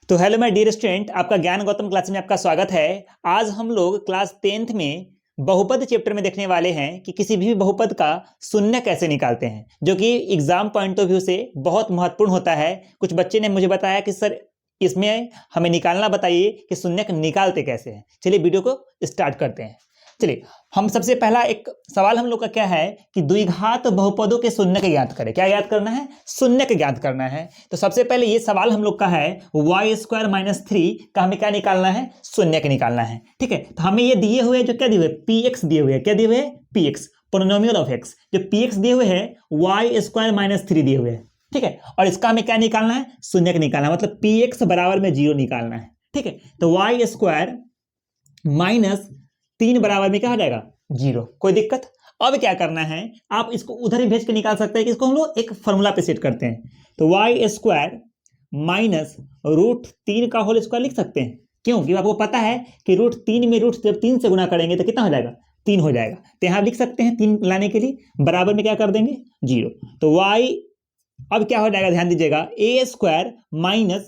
तो hello my dear student, आपका ज्ञान गौतम क्लास में आपका स्वागत है। आज हम लोग क्लास 10th में बहुपद चैप्टर में देखने वाले हैं कि किसी भी बहुपद का शून्य कैसे निकालते हैं, जो कि एग्जाम पॉइंट ऑफ व्यू से बहुत महत्वपूर्ण होता है। कुछ बच्चे ने मुझे बताया कि सर इसमें हमें निकालना बताइए कि शून्य निकालते कैसे हैं। चलिए वीडियो को स्टार्ट करते हैं। चलिए हम सबसे पहला एक सवाल हम लोग का क्या है कि द्विघात बहुपदों के शून्य के ज्ञात करें। क्या ज्ञात करना है? शून्य के ज्ञात करना है। तो सबसे पहले ये सवाल हम लोग का है y² - 3 का हमें क्या निकालना है? शून्य के निकालना है। ठीक है, तो हमें ये दिए हुए जो क्या दिए हुए px दिए हुए, क्या दिए हुए? px, polynomial of x। जो px दिए हुए है y² - 3 दिए हुए है। ठीक है, और इसका हमें क्या निकालना है? शून्य का निकालना है, मतलब px बराबर में 0 निकालना है। ठीक है, तो y² - 3 बराबर में क्या हो जाएगा? 0। कोई दिक्कत? अब क्या करना है, आप इसको उधर ही भेज के निकाल सकते हैं कि इसको हम लोग एक फॉर्मूला पे सेट करते हैं। तो y² - √3 का होल स्क्वायर लिख सकते हैं। क्यों? क्योंकि आपको पता है कि √3 में रूट जब 3 से गुना करेंगे तो कितना हो जाएगा? 3 हो जाएगा। तो यहां लिख सकते हैं 3 लाने के लिए बराबर में क्या कर देंगे? 0। तो y अब क्या हो जाएगा, ध्यान दीजिएगा, a² -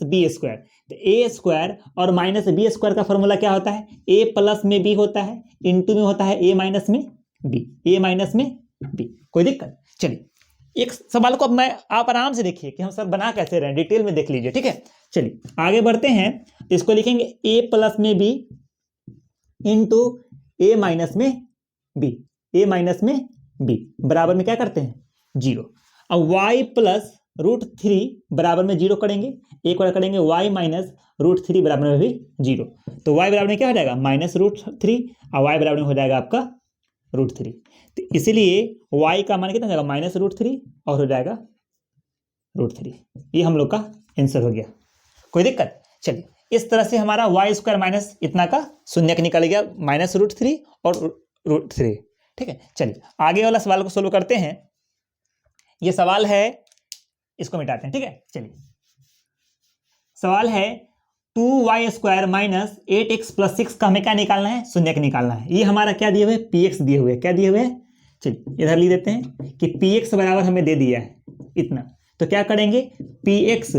b²। तो a² और -b² का फॉर्मूला क्या होता है? a प्लस में b होता है, इंटू में होता है a माइनस में b, a माइनस में b। कोई दिक्कत? चलिए एक सवाल को अब मैं आप आराम से देखिए कि हम सब बना कैसे रहे, डिटेल में देख लीजिए। ठीक है, चलिए आगे बढ़ते हैं। इसको लिखेंगे a प्लस में b इंटू a माइनस में b, a माइनस में b बराबर में क्या करते हैं? 0। अब y प्लस √3 बराबर में 0 करेंगे, एक और करेंगे y माइनस √3 बराबर में भी 0। तो y बराबर में क्या हो जाएगा? -√3 और y बराबर में हो जाएगा आपका √3। तो इसलिए y का मान कितना हो जाएगा? -√3 और हो जाएगा √3। ये हम लोग का आंसर हो गया। कोई दिक्कत? चलिए इस तरह से हमारा y² माइनस इतना का शून्य निकल गया, -√3 और √3। ठीक है, चलिए आगे वाला सवाल को सोल्व करते हैं। ये सवाल है, इसको मिटाते हैं। ठीक है, चलिए सवाल है 2y² - 8x + 6 का हमें क्या निकालना है? शून्य का निकालना है। ये हमारा क्या दिए हुए? px दिए हुए। क्या दिए हुए? चलिए इधर लिख देते हैं कि px बराबर हमें दे दिया है इतना। तो क्या करेंगे? px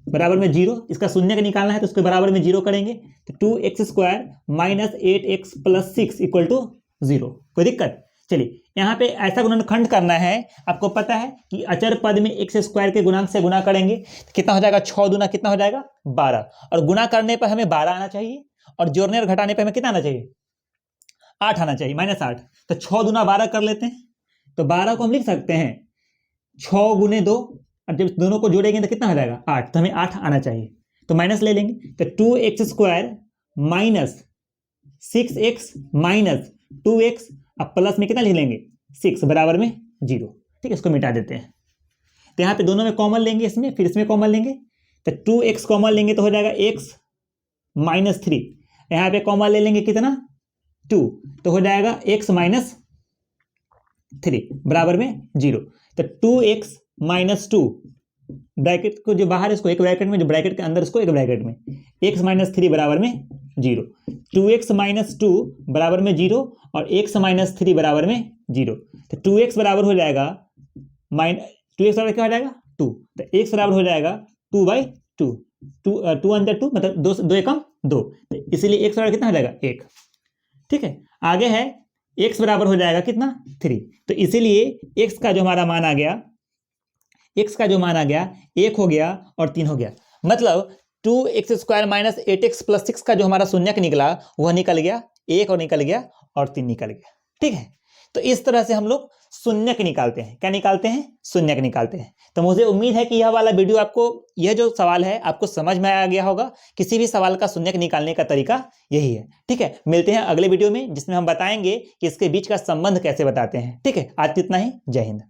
बराबर में 0, इसका शून्य का निकालना है तो उसके बराबर में 0 करेंगे। तो 2x² - 8x + 6 = 0। कोई दिक्कत? चलिए यहाँ पे ऐसा गुणनखंड करना है। आपको पता है कि अचर पद में x² के गुणांक से गुना करेंगे तो कितना हो जाएगा? 6 दूना कितना हो जाएगा? 12। और गुना करने पर हमें 12 आना चाहिए और जोड़ने और घटाने पर हमें कितना आना चाहिए? 8 आना चाहिए, -8। तो 6 दूना 12 कर लेते हैं। तो 12 को हम लिख सकते हैं 6 गुने 2, और जब दोनों को जोड़ेंगे तो कितना हो जाएगा? 8। तो हमें 8 आना चाहिए, तो माइनस ले लेंगे। तो 2x² - 6x - 2x, अब प्लस में कितना लिख लेंगे? 6 बराबर में 0। ठीक है, इसको मिटा देते हैं। तो यहाँ पे दोनों में कॉमन लेंगे, इसमें फिर इसमें कॉमन लेंगे। तो 2x कॉमन लेंगे तो हो जाएगा x - 3। यहाँ पे कॉमन ले लेंगे कितना? 2, तो हो जाएगा x - 3 बराबर में 0। तो 2x - 2 ब्रैकेट को जो बाहर इसको एक ब्रैकेट में, जो ब्रैकेट के अंदर इसको एक ब्रैकेट में, x - 3 बराबर में 0। 2x - 2 बराबर में 0 और x - 3 बराबर में 0। तो 2x बराबर हो जाएगा 2x बराबर क्या हो जाएगा? 2। तो x बराबर हो जाएगा 2/2। 2 अंदर 2 मतलब 2 एकम 2। तो इसीलिए x बराबर कितना हो जाएगा? 1। ठीक है, आगे है x बराबर हो जाएगा कितना? 3। तो इसीलिए x का जो हमारा मान आ गया, x का जो मान आ गया 1 हो गया और 3 हो गया। मतलब 2x² - 8x + 6 का जो हमारा शून्य निकला वह निकल गया 1 और निकल गया और 3 निकल गया। ठीक है, तो इस तरह से हम लोग शून्य निकालते हैं। क्या निकालते हैं? शून्य निकालते हैं। तो मुझे उम्मीद है कि यह वाला वीडियो आपको, यह जो सवाल है आपको समझ में आ गया होगा। किसी भी सवाल का शून्य निकालने का तरीका यही है। ठीक है, मिलते हैं अगले वीडियो में जिसमें हम बताएंगे कि इसके बीच का संबंध कैसे बताते हैं। ठीक है, आज इतना ही। जय हिंद।